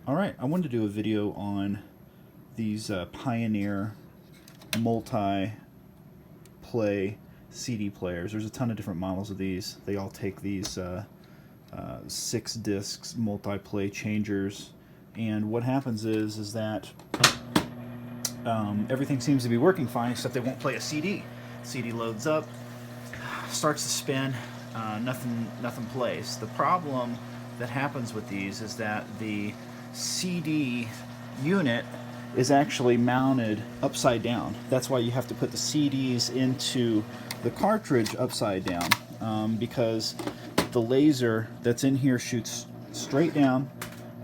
Alright, I wanted to do a video on these Pioneer multi-play CD players. There's a ton of different models of these. They all take these 6 discs multi-play changers, and what happens is that everything seems to be working fine except they won't play a CD. CD loads up, starts to spin, nothing plays. The problem that happens with these is that the CD unit is actually mounted upside down. That's why you have to put the CDs into the cartridge upside down, because the laser that's in here shoots straight down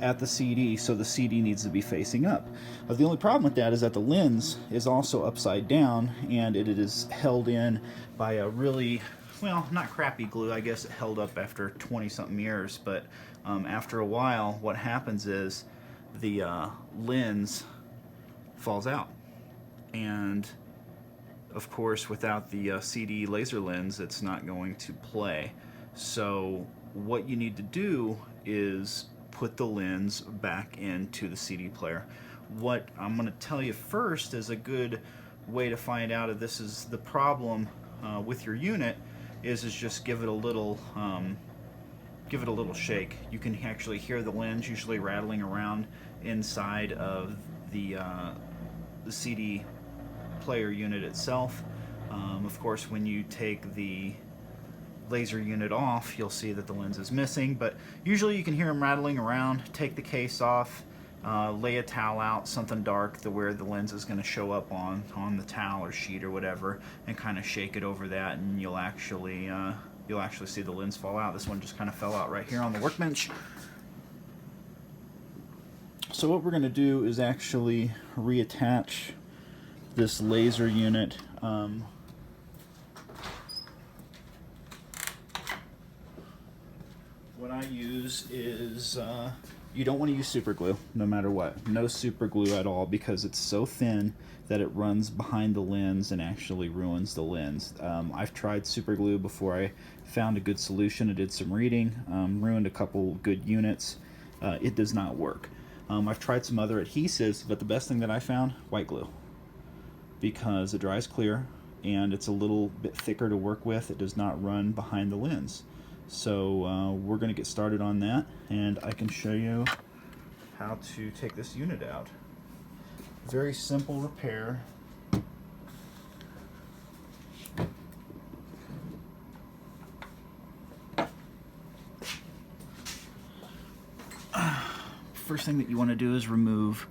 at the CD, so the CD needs to be facing up. But the only problem with that is that the lens is also upside down, and it is held in by a really, well, not crappy glue. I guess it held up after 20-something years, but after a while, what happens is the lens falls out. And of course, without the CD laser lens, it's not going to play. So what you need to do is put the lens back into the CD player. What I'm going to tell you first is a good way to find out if this is the problem with your unit is just give it a little shake. You can actually hear the lens usually rattling around inside of the CD player unit itself. Of course, when you take the laser unit off, you'll see that the lens is missing, but usually you can hear them rattling around. Take the case off, lay a towel out, something dark to where the lens is going to show up on the towel or sheet or whatever, and kind of shake it over that, and you'll actually see the lens fall out. This one just kind of fell out right here on the workbench. So what we're going to do is actually reattach this laser unit. What I use is, you don't want to use super glue, no matter what. No super glue at all, because it's so thin that it runs behind the lens and actually ruins the lens. I've tried super glue before I found a good solution. I did some reading, ruined a couple good units. It does not work. I've tried some other adhesives, but the best thing that I found, white glue, because it dries clear and it's a little bit thicker to work with. It does not run behind the lens. So we're going to get started on that, and I can show you how to take this unit out. Very simple repair. First thing that you want to do is remove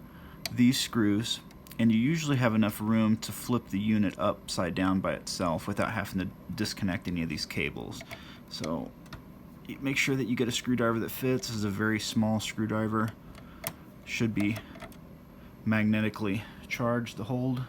these screws, and you usually have enough room to flip the unit upside down by itself without having to disconnect any of these cables. So make sure that you get a screwdriver that fits. This is a very small screwdriver. Should be magnetically charged to hold.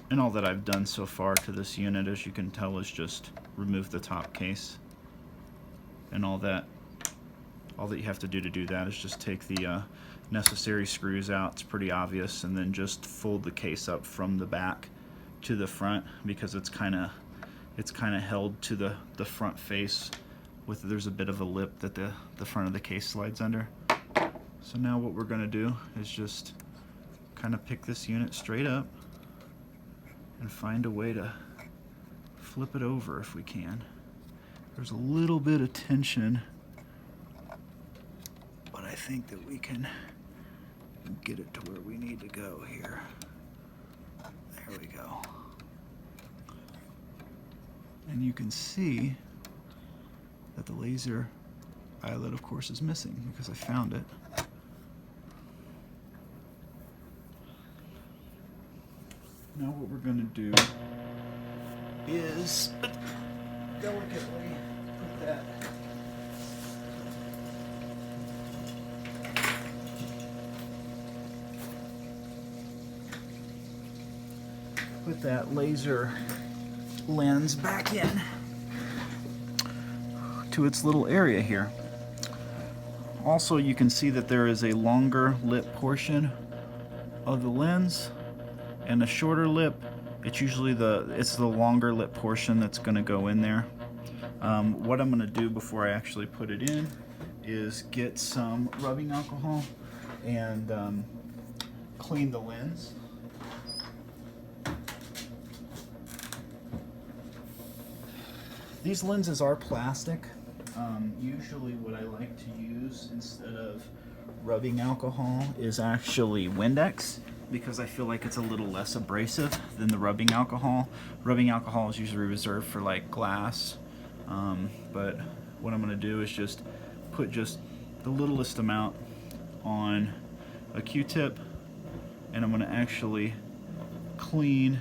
And all that I've done so far to this unit, as you can tell, is just remove the top case. And all that you have to do that is just take the necessary screws out. It's pretty obvious, and then just fold the case up from the back to the front, because it's kind of held to the front face with, there's a bit of a lip that the front of the case slides under. So now what we're going to do is just kind of pick this unit straight up and find a way to flip it over if we can. There's a little bit of tension, but I think that we can get it to where we need to go here. There we go. And you can see that the laser eyelet, of course, is missing because I found it. Now what we're going to do is delicately put that laser lens back in to its little area here. Also, you can see that there is a longer lit portion of the lens, And the shorter lip, it's usually the longer lip portion that's going to go in there. What I'm going to do before I actually put it in is get some rubbing alcohol and clean the lens. These lenses are plastic. Usually what I like to use instead of rubbing alcohol is actually Windex, because I feel like it's a little less abrasive than the rubbing alcohol. Rubbing alcohol is usually reserved for like glass, but what I'm going to do is just put just the littlest amount on a Q-tip, and I'm going to actually clean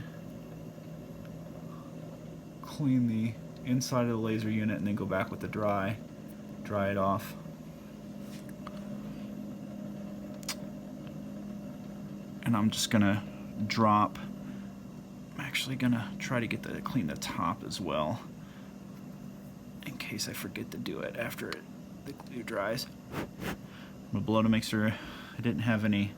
the inside of the laser unit and then go back with the dry it off. And I'm just gonna drop, I'm actually gonna try to get to clean the top as well in case I forget to do it after the glue dries. I'm gonna blow to make sure I didn't have any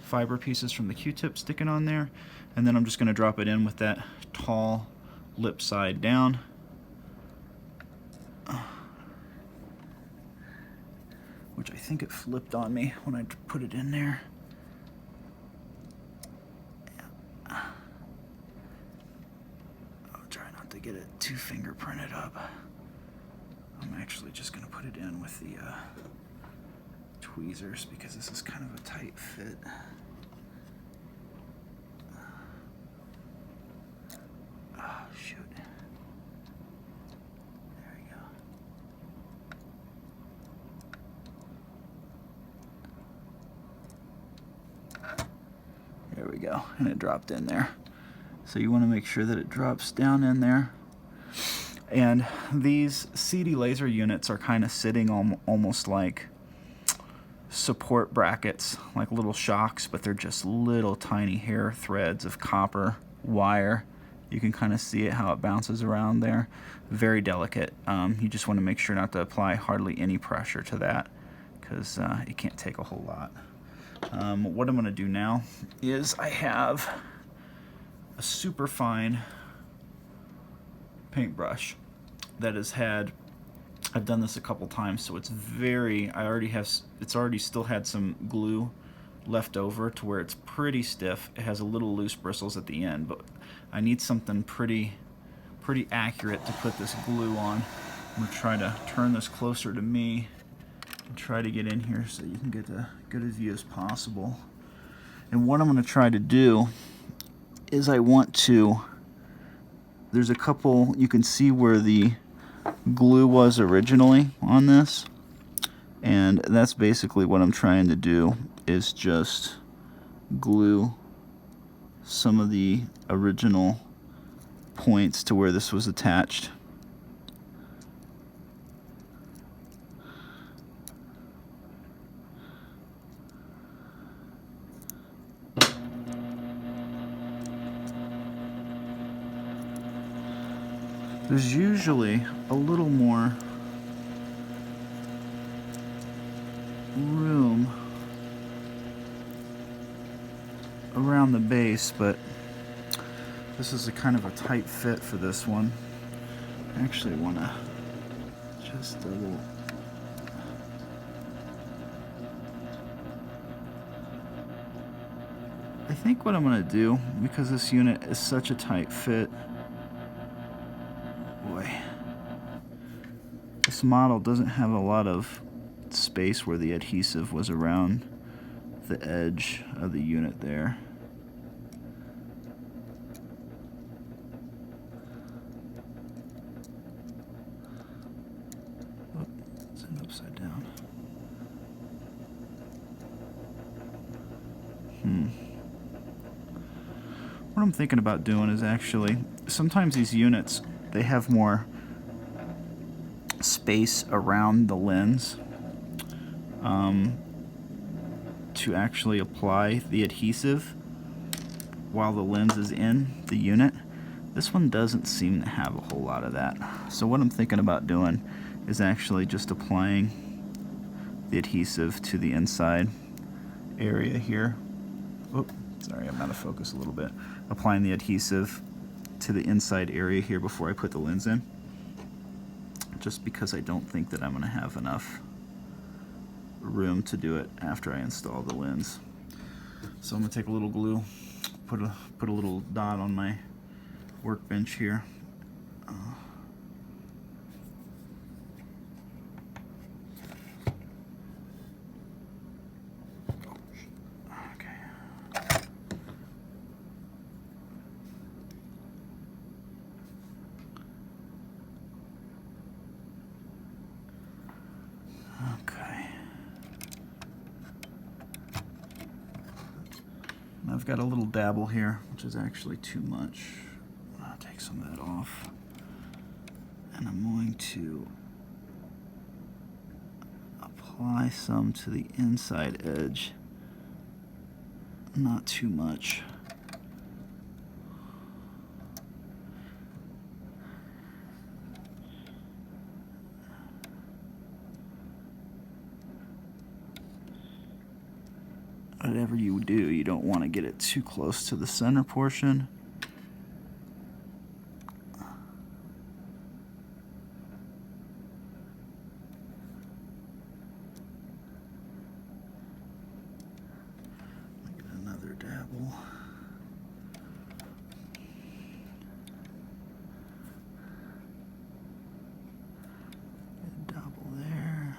fiber pieces from the Q-tip sticking on there, and then I'm just gonna drop it in with that tall lip side down. Which I think it flipped on me when I put it in there. I'll try not to get it too fingerprinted up. I'm actually just going to put it in with the tweezers because this is kind of a tight fit. Oh, shoot. There we go. There we go, and it dropped in there. So you want to make sure that it drops down in there. And these CD laser units are kind of sitting almost like support brackets, like little shocks, but they're just little tiny hair threads of copper wire. You can kind of see it, how it bounces around there. Very delicate. You just want to make sure not to apply hardly any pressure to that, because it can't take a whole lot. What I'm going to do now is I have a super fine paintbrush that has had, I've done this a couple times, so it's it's already still had some glue left over to where it's pretty stiff. It has a little loose bristles at the end, but I need something pretty accurate to put this glue on. I'm going to try to turn this closer to me and try to get in here so you can get as good a view as possible. And what I'm going to try to do is there's a couple, you can see where the glue was originally on this, and that's basically what I'm trying to do, is just glue some of the original points to where this was attached. There's usually a little more room around the base, but this is a kind of a tight fit for this one. I actually want to just double. I think what I'm going to do, because this unit is such a tight fit, this model doesn't have a lot of space where the adhesive was around the edge of the unit there. Oh, it's upside down. What I'm thinking about doing is actually, sometimes these units, they have more space around the lens to actually apply the adhesive while the lens is in the unit. This one doesn't seem to have a whole lot of that. So what I'm thinking about doing is actually just applying the adhesive to the inside area here. Oh, Sorry, I'm out of focus a little bit. Applying the adhesive to the inside area here before I put the lens in, just because I don't think that I'm going to have enough room to do it after I install the lens. So I'm going to take a little glue, put a little dot on my workbench here. I've got a little dabble here, which is actually too much. I'll take some of that off. And I'm going to apply some to the inside edge. Not too much. Whatever you do, you don't want to get it too close to the center portion. Get another dabble. Get a double there.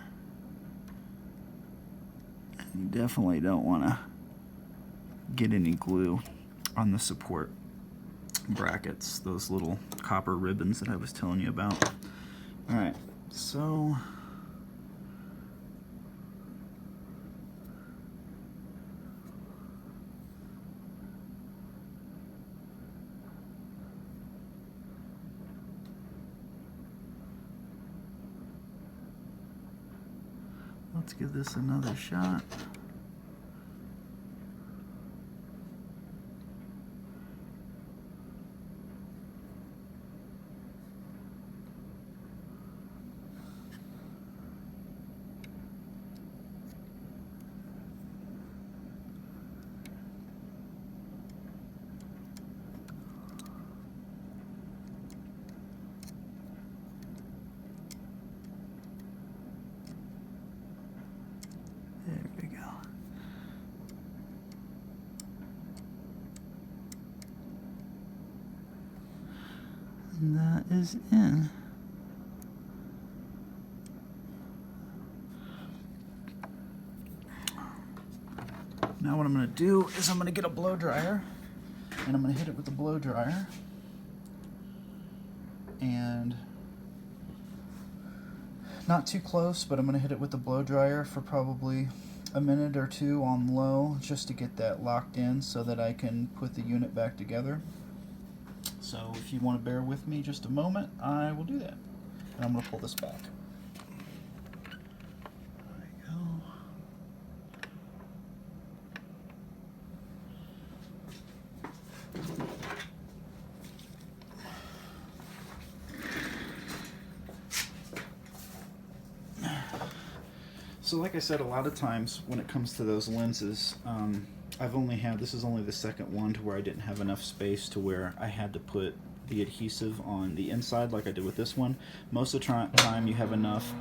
You definitely don't want to get any glue on the support brackets, those little copper ribbons that I was telling you about. All right, so let's give this another shot. There we go. And that is in. Now what I'm going to do is I'm going to get a blow dryer, and I'm going to hit it with the blow dryer. And not too close, but I'm going to hit it with the blow dryer for probably a minute or two on low, just to get that locked in so that I can put the unit back together. So if you want to bear with me just a moment, I will do that. And I'm going to pull this back. There we go. So like I said, a lot of times when it comes to those lenses, this is only the second one to where I didn't have enough space to where I had to put the adhesive on the inside like I did with this one. Most of the time you have enough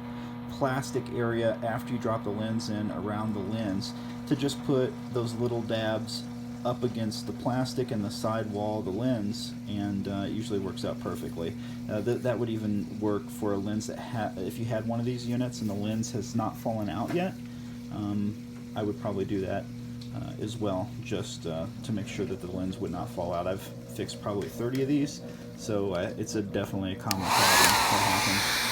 plastic area after you drop the lens in around the lens to just put those little dabs up against the plastic and the side wall of the lens, and it usually works out perfectly. That would even work for a lens that if you had one of these units and the lens has not fallen out yet, I would probably do that as well, just to make sure that the lens would not fall out. I've fixed probably 30 of these, so it's definitely a common problem that happens.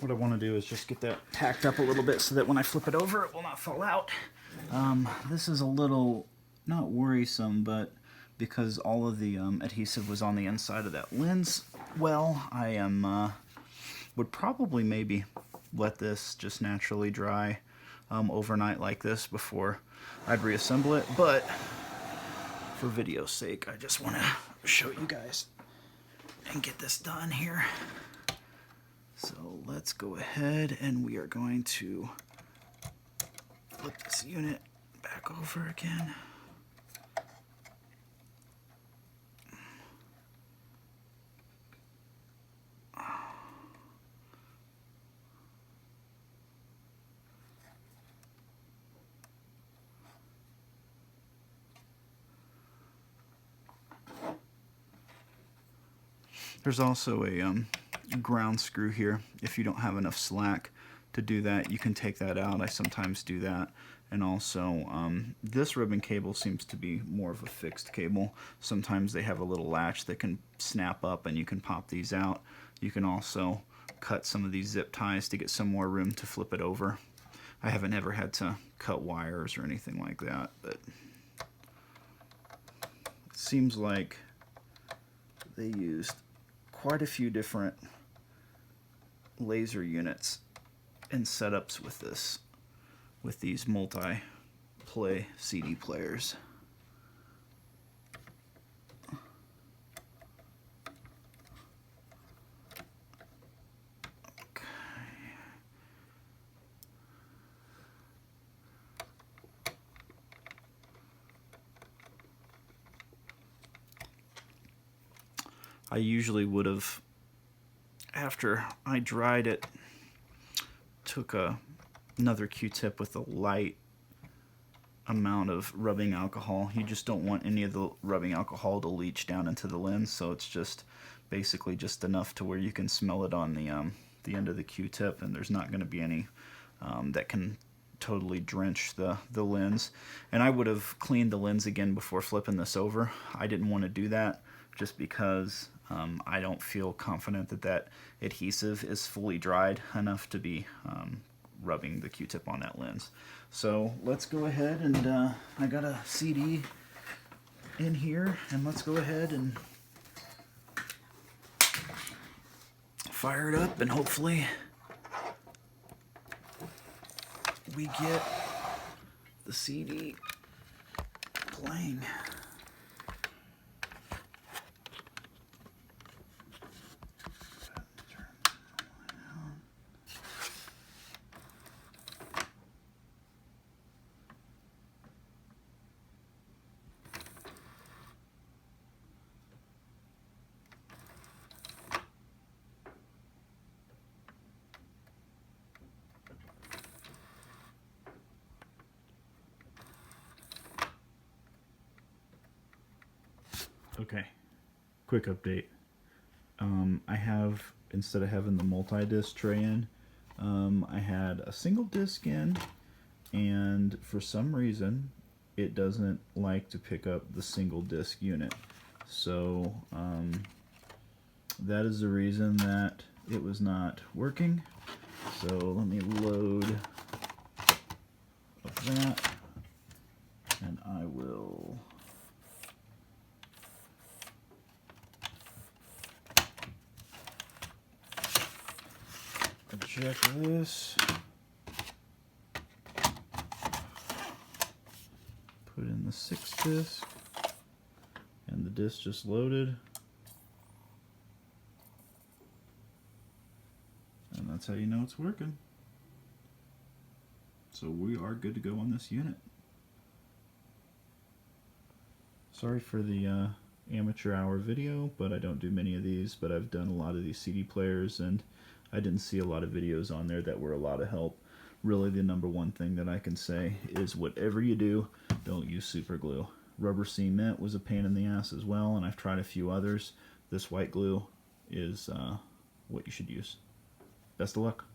what I want to do is just get that tacked up a little bit so that when I flip it over, it will not fall out. This is a little, not worrisome, but because all of the adhesive was on the inside of that lens, well, I would probably maybe let this just naturally dry overnight like this before I'd reassemble it, but for video's sake, I just want to show you guys and get this done here. So let's go ahead and we are going to flip this unit back over again. There's also a ground screw here. If you don't have enough slack to do that, you can take that out. I sometimes do that. And also, this ribbon cable seems to be more of a fixed cable. Sometimes they have a little latch that can snap up and you can pop these out. You can also cut some of these zip ties to get some more room to flip it over. I haven't ever had to cut wires or anything like that, but it seems like they used quite a few different laser units and setups with this, with these multi-play CD players. Okay. I usually would have, after I dried it, took another Q-tip with a light amount of rubbing alcohol. You just don't want any of the rubbing alcohol to leach down into the lens, so it's just basically just enough to where you can smell it on the end of the Q-tip, and there's not going to be any that can totally drench the lens. And I would have cleaned the lens again before flipping this over. I didn't want to do that just because I don't feel confident that that adhesive is fully dried enough to be rubbing the Q-tip on that lens. So let's go ahead and I got a CD in here, and let's go ahead and fire it up, and hopefully we get the CD playing. Okay, quick update. I have, instead of having the multi-disc tray in, I had a single disc in, and for some reason it doesn't like to pick up the single disc unit. So that is the reason that it was not working. So let me load up that, and I will eject this, put in the 6th disc, and the disc just loaded, and that's how you know it's working. So we are good to go on this unit. Sorry for the amateur hour video, but I don't do many of these, but I've done a lot of these CD players, and I didn't see a lot of videos on there that were a lot of help. Really, the number one thing that I can say is whatever you do, don't use super glue. Rubber cement was a pain in the ass as well, and I've tried a few others. This white glue is what you should use. Best of luck.